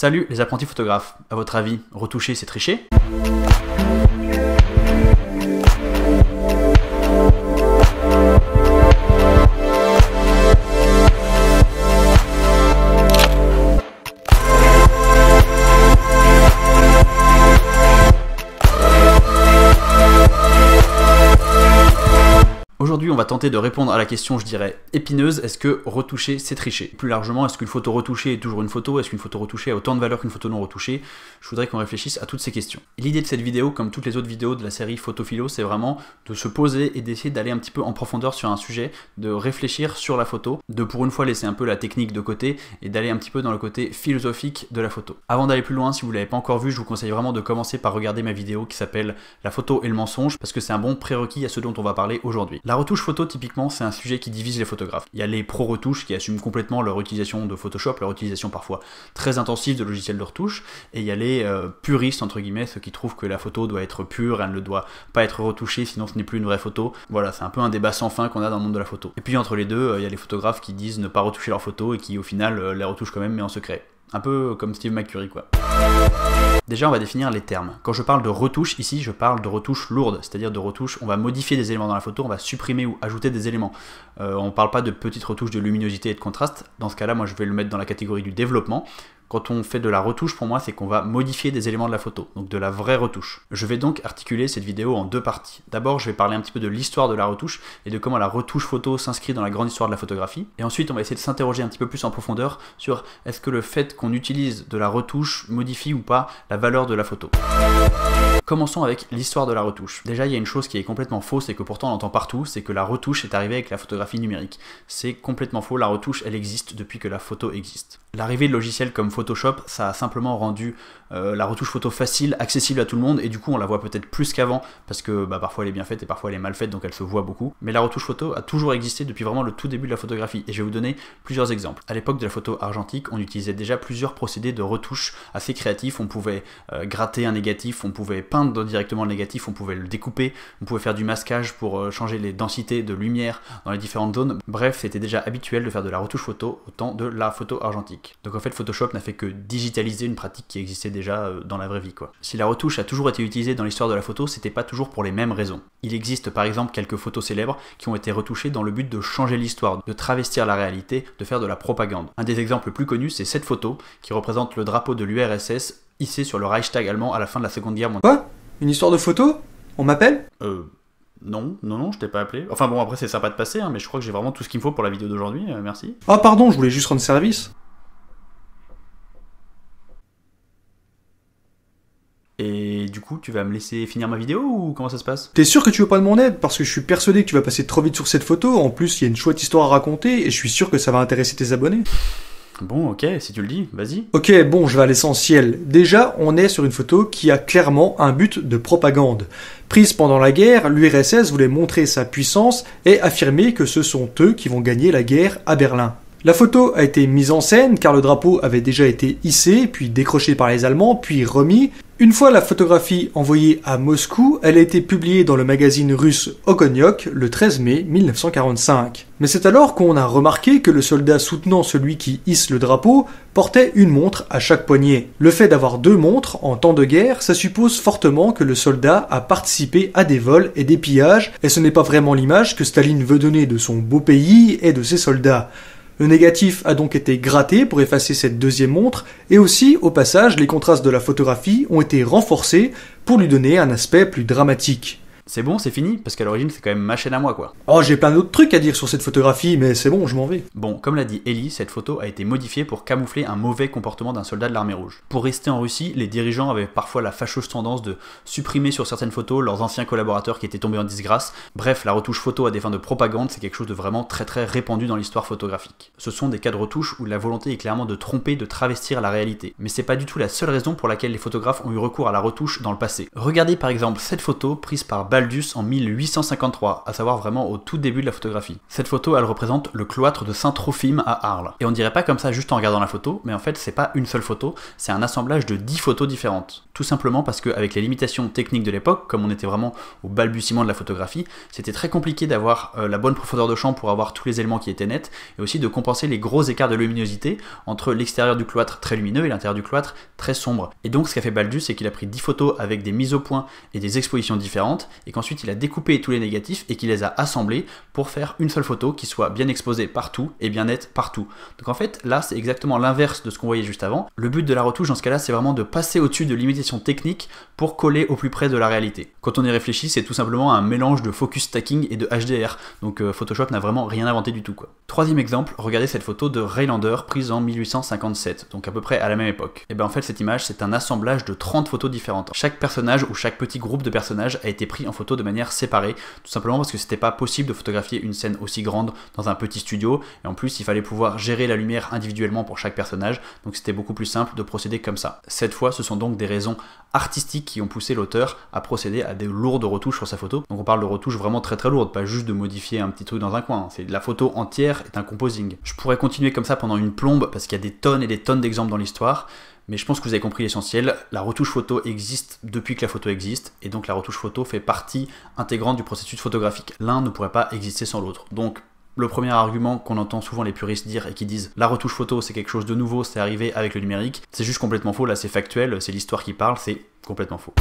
Salut les apprentis photographes, à votre avis, retoucher c'est tricher? Aujourd'hui, on va tenter de répondre à la question, je dirais, épineuse, est-ce que retoucher, c'est tricher? Plus largement, est-ce qu'une photo retouchée est toujours une photo? Est-ce qu'une photo retouchée a autant de valeur qu'une photo non retouchée? Je voudrais qu'on réfléchisse à toutes ces questions. L'idée de cette vidéo, comme toutes les autres vidéos de la série Photophilo, c'est vraiment de se poser et d'essayer d'aller un petit peu en profondeur sur un sujet, de réfléchir sur la photo, de pour une fois laisser un peu la technique de côté et d'aller un petit peu dans le côté philosophique de la photo. Avant d'aller plus loin, si vous ne l'avez pas encore vu, je vous conseille vraiment de commencer par regarder ma vidéo qui s'appelle La photo et le mensonge, parce que c'est un bon prérequis à ce dont on va parler aujourd'hui. La retouche photo, typiquement, c'est un sujet qui divise les photographes. Il y a les pro-retouches qui assument complètement leur utilisation de Photoshop, leur utilisation parfois très intensive de logiciels de retouche, et il y a les puristes, entre guillemets, ceux qui trouvent que la photo doit être pure, elle ne doit pas être retouchée, sinon ce n'est plus une vraie photo. Voilà, c'est un peu un débat sans fin qu'on a dans le monde de la photo. Et puis entre les deux, il y a les photographes qui disent ne pas retoucher leurs photos et qui au final les retouchent quand même, mais en secret. Un peu comme Steve McCurry, quoi. Déjà, on va définir les termes. Quand je parle de retouche, ici, je parle de retouche lourde, c'est-à-dire de retouche, on va modifier des éléments dans la photo, on va supprimer ou ajouter des éléments. On ne parle pas de petites retouches de luminosité et de contraste. Dans ce cas-là, moi, je vais le mettre dans la catégorie du développement. Quand on fait de la retouche, pour moi, c'est qu'on va modifier des éléments de la photo, donc de la vraie retouche. Je vais donc articuler cette vidéo en deux parties. D'abord, je vais parler un petit peu de l'histoire de la retouche et de comment la retouche photo s'inscrit dans la grande histoire de la photographie. Et ensuite, on va essayer de s'interroger un petit peu plus en profondeur sur est-ce que le fait qu'on utilise de la retouche modifie ou pas la valeur de la photo. Commençons avec l'histoire de la retouche. Déjà, il y a une chose qui est complètement fausse et que pourtant on entend partout, c'est que la retouche est arrivée avec la photographie numérique. C'est complètement faux, la retouche, elle existe depuis que la photo existe. L'arrivée de logiciels comme Photoshop, ça a simplement rendu la retouche photo facile, accessible à tout le monde, et du coup on la voit peut-être plus qu'avant, parce que parfois elle est bien faite et parfois elle est mal faite, donc elle se voit beaucoup. Mais la retouche photo a toujours existé depuis vraiment le tout début de la photographie, et je vais vous donner plusieurs exemples. À l'époque de la photo argentique, on utilisait déjà plusieurs procédés de retouche assez créatifs. On pouvait gratter un négatif, on pouvait peindre directement le négatif, on pouvait le découper, on pouvait faire du masquage pour changer les densités de lumière dans les différentes zones. Bref, c'était déjà habituel de faire de la retouche photo au temps de la photo argentique. Donc en fait, Photoshop n'a fait que digitaliser une pratique qui existait déjà dans la vraie vie, quoi. Si la retouche a toujours été utilisée dans l'histoire de la photo, c'était pas toujours pour les mêmes raisons. Il existe par exemple quelques photos célèbres qui ont été retouchées dans le but de changer l'histoire, de travestir la réalité, de faire de la propagande. Un des exemples plus connus, c'est cette photo qui représente le drapeau de l'URSS hissé sur le Reichstag allemand à la fin de la Seconde Guerre mondiale. Quoi? Une histoire de photo? On m'appelle? Non, je t'ai pas appelé. Enfin bon, après c'est sympa de passer, hein, mais je crois que j'ai vraiment tout ce qu'il me faut pour la vidéo d'aujourd'hui, merci. Ah pardon, je voulais juste rendre service. Et du coup, tu vas me laisser finir ma vidéo ou comment ça se passe? T'es sûr que tu veux pas de mon aide? Parce que je suis persuadé que tu vas passer trop vite sur cette photo, en plus il y a une chouette histoire à raconter, et je suis sûr que ça va intéresser tes abonnés. Bon, ok, si tu le dis, vas-y. Ok, bon, je vais à l'essentiel. Déjà, on est sur une photo qui a clairement un but de propagande. Prise pendant la guerre, l'URSS voulait montrer sa puissance et affirmer que ce sont eux qui vont gagner la guerre à Berlin. La photo a été mise en scène car le drapeau avait déjà été hissé, puis décroché par les Allemands, puis remis. Une fois la photographie envoyée à Moscou, elle a été publiée dans le magazine russe Ogoniok le 13 mai 1945. Mais c'est alors qu'on a remarqué que le soldat soutenant celui qui hisse le drapeau portait une montre à chaque poignet. Le fait d'avoir deux montres en temps de guerre, ça suppose fortement que le soldat a participé à des vols et des pillages, et ce n'est pas vraiment l'image que Staline veut donner de son beau pays et de ses soldats. Le négatif a donc été gratté pour effacer cette deuxième montre, et aussi, au passage, les contrastes de la photographie ont été renforcés pour lui donner un aspect plus dramatique. C'est bon, c'est fini, parce qu'à l'origine c'est quand même ma chaîne à moi, quoi. Oh, j'ai plein d'autres trucs à dire sur cette photographie, mais c'est bon, je m'en vais. Bon, comme l'a dit Ellie, cette photo a été modifiée pour camoufler un mauvais comportement d'un soldat de l'armée rouge. Pour rester en Russie, les dirigeants avaient parfois la fâcheuse tendance de supprimer sur certaines photos leurs anciens collaborateurs qui étaient tombés en disgrâce. Bref, la retouche photo à des fins de propagande, c'est quelque chose de vraiment très répandu dans l'histoire photographique. Ce sont des cas de retouche où la volonté est clairement de tromper, de travestir la réalité. Mais c'est pas du tout la seule raison pour laquelle les photographes ont eu recours à la retouche dans le passé. Regardez par exemple cette photo prise par Baldus en 1853, à savoir vraiment au tout début de la photographie. Cette photo, elle représente le cloître de Saint-Trophime à Arles. Et on dirait pas comme ça juste en regardant la photo, mais en fait c'est pas une seule photo, c'est un assemblage de 10 photos différentes. Tout simplement parce qu'avec les limitations techniques de l'époque, comme on était vraiment au balbutiement de la photographie, c'était très compliqué d'avoir la bonne profondeur de champ pour avoir tous les éléments qui étaient nets, et aussi de compenser les gros écarts de luminosité entre l'extérieur du cloître très lumineux et l'intérieur du cloître très sombre. Et donc ce qu'a fait Baldus, c'est qu'il a pris 10 photos avec des mises au point et des expositions différentes, et qu'ensuite il a découpé tous les négatifs et qu'il les a assemblés pour faire une seule photo qui soit bien exposée partout et bien nette partout. Donc en fait là c'est exactement l'inverse de ce qu'on voyait juste avant. Le but de la retouche dans ce cas-là, c'est vraiment de passer au-dessus de limitations techniques pour coller au plus près de la réalité. Quand on y réfléchit, c'est tout simplement un mélange de focus stacking et de HDR, donc Photoshop n'a vraiment rien inventé du tout, quoi. Troisième exemple, regardez cette photo de Raylander prise en 1857, donc à peu près à la même époque. Et bien en fait cette image, c'est un assemblage de 30 photos différentes. Chaque personnage ou chaque petit groupe de personnages a été pris en photo de manière séparée, tout simplement parce que c'était pas possible de photographier une scène aussi grande dans un petit studio, et en plus il fallait pouvoir gérer la lumière individuellement pour chaque personnage, donc c'était beaucoup plus simple de procéder comme ça. Cette fois, ce sont donc des raisons artistiques qui ont poussé l'auteur à procéder à des lourdes retouches sur sa photo. Donc on parle de retouches vraiment très très lourdes, pas juste de modifier un petit truc dans un coin, c'est la photo entière est un composing. Je pourrais continuer comme ça pendant une plombe parce qu'il y a des tonnes et des tonnes d'exemples dans l'histoire, mais je pense que vous avez compris l'essentiel. La retouche photo existe depuis que la photo existe, et donc la retouche photo fait partie intégrante du processus photographique. L'un ne pourrait pas exister sans l'autre. Donc le premier argument qu'on entend souvent les puristes dire et qui disent la retouche photo c'est quelque chose de nouveau, c'est arrivé avec le numérique, c'est juste complètement faux, là c'est factuel, c'est l'histoire qui parle, c'est complètement faux.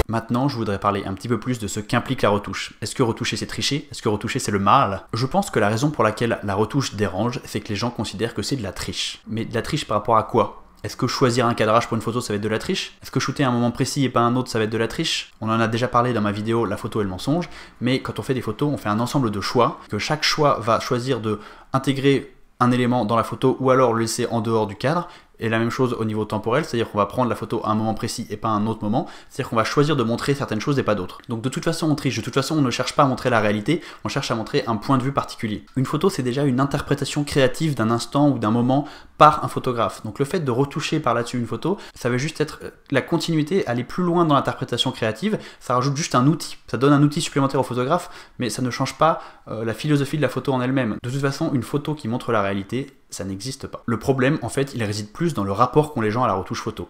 Maintenant, je voudrais parler un petit peu plus de ce qu'implique la retouche. Est-ce que retoucher c'est tricher? Est-ce que retoucher c'est le mal? Je pense que la raison pour laquelle la retouche dérange, c'est que les gens considèrent que c'est de la triche. Mais de la triche par rapport à quoi? Est-ce que choisir un cadrage pour une photo ça va être de la triche? Est-ce que shooter à un moment précis et pas un autre ça va être de la triche? On en a déjà parlé dans ma vidéo La photo et le mensonge, mais quand on fait des photos, on fait un ensemble de choix, que chaque choix va choisir de intégrer un élément dans la photo ou alors le laisser en dehors du cadre. Et la même chose au niveau temporel, c'est-à-dire qu'on va prendre la photo à un moment précis et pas à un autre moment, c'est-à-dire qu'on va choisir de montrer certaines choses et pas d'autres. Donc de toute façon on triche, de toute façon on ne cherche pas à montrer la réalité, on cherche à montrer un point de vue particulier. Une photo c'est déjà une interprétation créative d'un instant ou d'un moment par un photographe. Donc le fait de retoucher par là-dessus une photo, ça va juste être la continuité, aller plus loin dans l'interprétation créative, ça rajoute juste un outil, ça donne un outil supplémentaire au photographe, mais ça ne change pas la philosophie de la photo en elle-même. De toute façon, une photo qui montre la réalité, ça n'existe pas. Le problème, en fait, il réside plus dans le rapport qu'ont les gens à la retouche photo.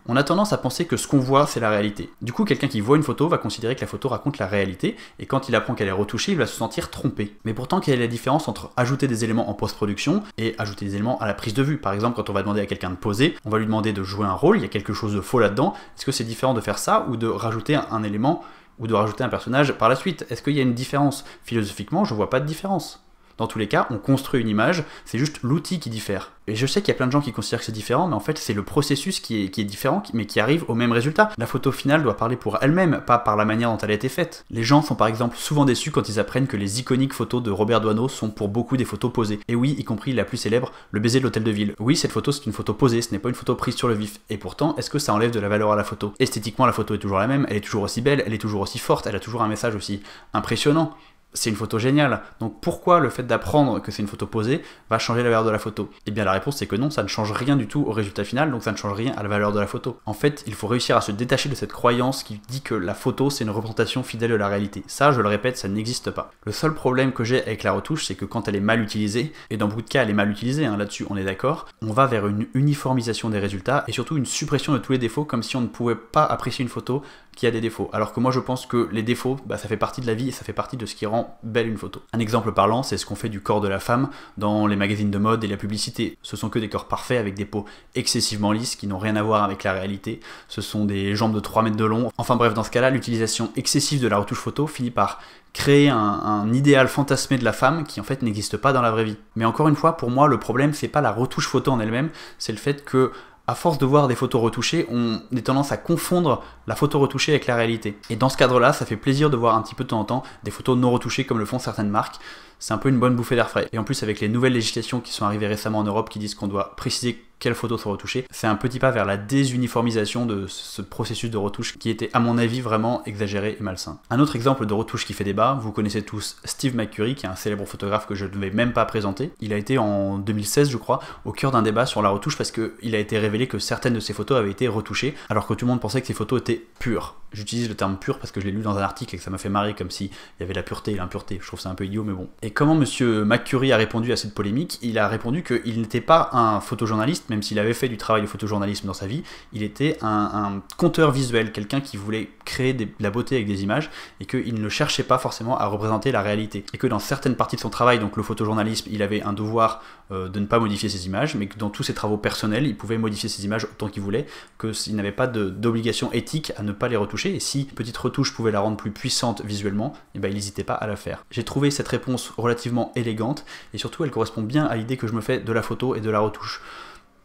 On a tendance à penser que ce qu'on voit, c'est la réalité. Du coup, quelqu'un qui voit une photo va considérer que la photo raconte la réalité, et quand il apprend qu'elle est retouchée, il va se sentir trompé. Mais pourtant, quelle est la différence entre ajouter des éléments en post-production et ajouter des éléments à la prise de vue? Par exemple, quand on va demander à quelqu'un de poser, on va lui demander de jouer un rôle, il y a quelque chose de faux là-dedans. Est-ce que c'est différent de faire ça, ou de rajouter un élément, ou de rajouter un personnage par la suite? Est-ce qu'il y a une différence? Philosophiquement, je vois pas de différence. Dans tous les cas, on construit une image, c'est juste l'outil qui diffère. Et je sais qu'il y a plein de gens qui considèrent que c'est différent, mais en fait c'est le processus qui est différent, mais qui arrive au même résultat. La photo finale doit parler pour elle-même, pas par la manière dont elle a été faite. Les gens sont par exemple souvent déçus quand ils apprennent que les iconiques photos de Robert Doisneau sont pour beaucoup des photos posées. Et oui, y compris la plus célèbre, le baiser de l'hôtel de ville. Oui, cette photo c'est une photo posée, ce n'est pas une photo prise sur le vif. Et pourtant, est-ce que ça enlève de la valeur à la photo? Esthétiquement, la photo est toujours la même, elle est toujours aussi belle, elle est toujours aussi forte, elle a toujours un message aussi impressionnant. C'est une photo géniale. Donc pourquoi le fait d'apprendre que c'est une photo posée va changer la valeur de la photo? Eh bien la réponse c'est que non, ça ne change rien du tout au résultat final, donc ça ne change rien à la valeur de la photo. En fait, il faut réussir à se détacher de cette croyance qui dit que la photo c'est une représentation fidèle de la réalité. Ça, je le répète, ça n'existe pas. Le seul problème que j'ai avec la retouche, c'est que quand elle est mal utilisée, et dans beaucoup de cas elle est mal utilisée, là-dessus on est d'accord, on va vers une uniformisation des résultats et surtout une suppression de tous les défauts, comme si on ne pouvait pas apprécier une photo qui a des défauts. Alors que moi je pense que les défauts, ça fait partie de la vie et ça fait partie de ce qui rend belle une photo. Un exemple parlant, c'est ce qu'on fait du corps de la femme dans les magazines de mode et la publicité. Ce sont que des corps parfaits avec des peaux excessivement lisses qui n'ont rien à voir avec la réalité. Ce sont des jambes de 3 mètres de long. Enfin bref, dans ce cas-là, l'utilisation excessive de la retouche photo finit par créer un idéal fantasmé de la femme qui en fait n'existe pas dans la vraie vie. Mais encore une fois, pour moi, le problème c'est pas la retouche photo en elle-même, c'est le fait que à force de voir des photos retouchées, on a tendance à confondre la photo retouchée avec la réalité. Et dans ce cadre-là, ça fait plaisir de voir un petit peu de temps en temps des photos non retouchées comme le font certaines marques. c'est un peu une bonne bouffée d'air frais. Et en plus avec les nouvelles législations qui sont arrivées récemment en Europe qui disent qu'on doit préciser quelles photos sont retouchées, c'est un petit pas vers la désuniformisation de ce processus de retouche qui était à mon avis vraiment exagéré et malsain. Un autre exemple de retouche qui fait débat, vous connaissez tous Steve McCurry qui est un célèbre photographe que je ne vais même pas présenter. Il a été en 2016 je crois au cœur d'un débat sur la retouche parce qu'il a été révélé que certaines de ses photos avaient été retouchées alors que tout le monde pensait que ses photos étaient pures. J'utilise le terme pur parce que je l'ai lu dans un article et que ça m'a fait marrer comme s'il y avait la pureté et l'impureté. Je trouve ça un peu idiot mais bon. Et comment monsieur McCurry a répondu à cette polémique? Il a répondu qu'il n'était pas un photojournaliste, même s'il avait fait du travail de photojournalisme dans sa vie, il était un conteur visuel, quelqu'un qui voulait créer de la beauté avec des images et qu'il ne cherchait pas forcément à représenter la réalité. Et que dans certaines parties de son travail, donc le photojournalisme, il avait un devoir de ne pas modifier ses images, mais que dans tous ses travaux personnels, il pouvait modifier ses images autant qu'il voulait, qu'il n'avait pas d'obligation éthique à ne pas les retoucher, et si une petite retouche pouvait la rendre plus puissante visuellement, et ben il n'hésitait pas à la faire. J'ai trouvé cette réponse relativement élégante, et surtout elle correspond bien à l'idée que je me fais de la photo et de la retouche.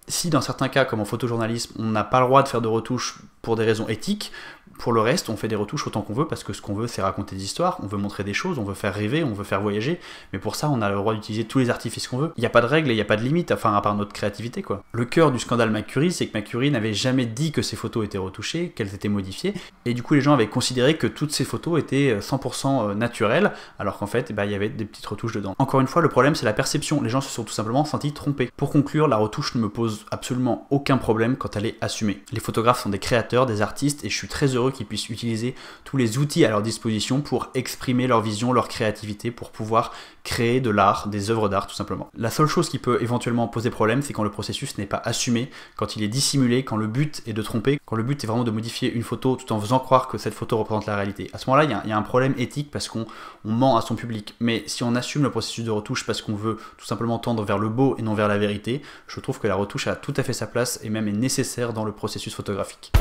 Si dans certains cas, comme en photojournalisme, on n'a pas le droit de faire de retouches pour des raisons éthiques, pour le reste, on fait des retouches autant qu'on veut, parce que ce qu'on veut, c'est raconter des histoires, on veut montrer des choses, on veut faire rêver, on veut faire voyager, mais pour ça, on a le droit d'utiliser tous les artifices qu'on veut. Il n'y a pas de règles et il n'y a pas de limite, enfin, à part notre créativité, quoi. Le cœur du scandale McCurry, c'est que McCurry n'avait jamais dit que ses photos étaient retouchées, qu'elles étaient modifiées, et du coup, les gens avaient considéré que toutes ces photos étaient 100% naturelles, alors qu'en fait, il y avait des petites retouches dedans. Encore une fois, le problème, c'est la perception. Les gens se sont tout simplement sentis trompés. Pour conclure, la retouche ne me pose absolument aucun problème quand elle est assumée. Les photographes sont des créateurs, des artistes, et je suis très heureux qu'ils puissent utiliser tous les outils à leur disposition pour exprimer leur vision, leur créativité, pour pouvoir créer de l'art, des œuvres d'art tout simplement. La seule chose qui peut éventuellement poser problème, c'est quand le processus n'est pas assumé, quand il est dissimulé, quand le but est de tromper, quand le but est vraiment de modifier une photo tout en faisant croire que cette photo représente la réalité. À ce moment-là, il y a un problème éthique parce qu'on ment à son public. Mais si on assume le processus de retouche parce qu'on veut tout simplement tendre vers le beau et non vers la vérité, je trouve que la retouche a tout à fait sa place et même est nécessaire dans le processus photographique.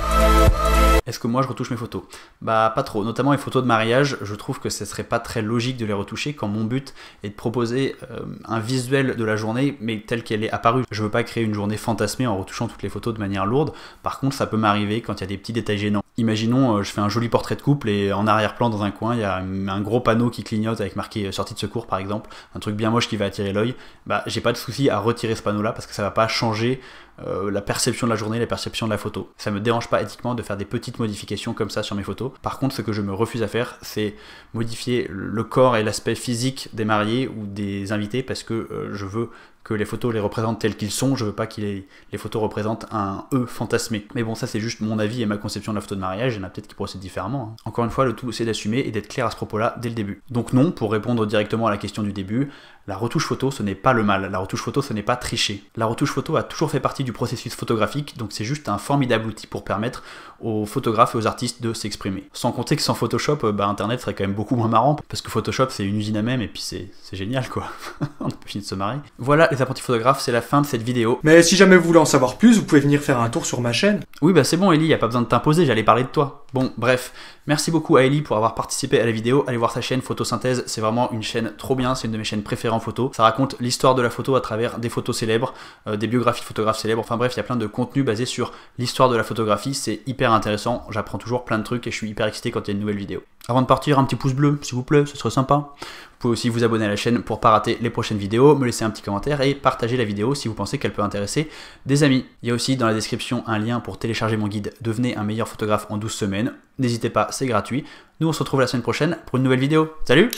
Est-ce que moi je retouche mes photos? Bah pas trop, notamment les photos de mariage, je trouve que ce serait pas très logique de les retoucher quand mon but est de proposer un visuel de la journée mais tel qu'elle est apparue. Je veux pas créer une journée fantasmée en retouchant toutes les photos de manière lourde, par contre ça peut m'arriver quand il y a des petits détails gênants. Imaginons, je fais un joli portrait de couple et en arrière-plan dans un coin il y a un gros panneau qui clignote avec marqué sortie de secours par exemple, un truc bien moche qui va attirer l'œil, bah j'ai pas de souci à retirer ce panneau là parce que ça va pas changer la perception de la journée, la perception de la photo. Ça me dérange pas éthiquement de faire des petites modifications comme ça sur mes photos. Par contre, ce que je me refuse à faire, c'est modifier le corps et l'aspect physique des mariés ou des invités parce que je veux que les photos les représentent tels qu'ils sont, je veux pas que les photos représentent un eux fantasmé. Mais bon, ça c'est juste mon avis et ma conception de la photo de mariage, il y en a peut-être qui procèdent différemment. Encore une fois, le tout c'est d'assumer et d'être clair à ce propos-là dès le début. Donc non, pour répondre directement à la question du début, la retouche photo ce n'est pas le mal, la retouche photo ce n'est pas tricher. La retouche photo a toujours fait partie du processus photographique, donc c'est juste un formidable outil pour permettre aux photographes et aux artistes de s'exprimer. Sans compter que sans Photoshop, internet serait quand même beaucoup moins marrant, parce que Photoshop c'est une usine à même et puis c'est génial quoi. On a fini de se marrer. Voilà les apprentis photographes, c'est la fin de cette vidéo. Mais si jamais vous voulez en savoir plus, vous pouvez venir faire un tour sur ma chaîne. Oui bah c'est bon Ellie, y a pas besoin de t'imposer, j'allais parler de toi. Bon bref, merci beaucoup à Ellie pour avoir participé à la vidéo, allez voir sa chaîne Photosynthèse, c'est vraiment une chaîne trop bien, c'est une de mes chaînes préférées en photo. Ça raconte l'histoire de la photo à travers des photos célèbres, des biographies de photographes célèbres, enfin bref, il y a plein de contenus basés sur l'histoire de la photographie, c'est hyper intéressant, j'apprends toujours plein de trucs et je suis hyper excité quand il y a une nouvelle vidéo. Avant de partir, un petit pouce bleu s'il vous plaît, ce serait sympa. Vous pouvez aussi vous abonner à la chaîne pour pas rater les prochaines vidéos, me laisser un petit commentaire et partager la vidéo si vous pensez qu'elle peut intéresser des amis. Il y a aussi dans la description un lien pour télécharger mon guide « Devenez un meilleur photographe en 12 semaines ». N'hésitez pas, c'est gratuit. Nous on se retrouve la semaine prochaine pour une nouvelle vidéo. Salut!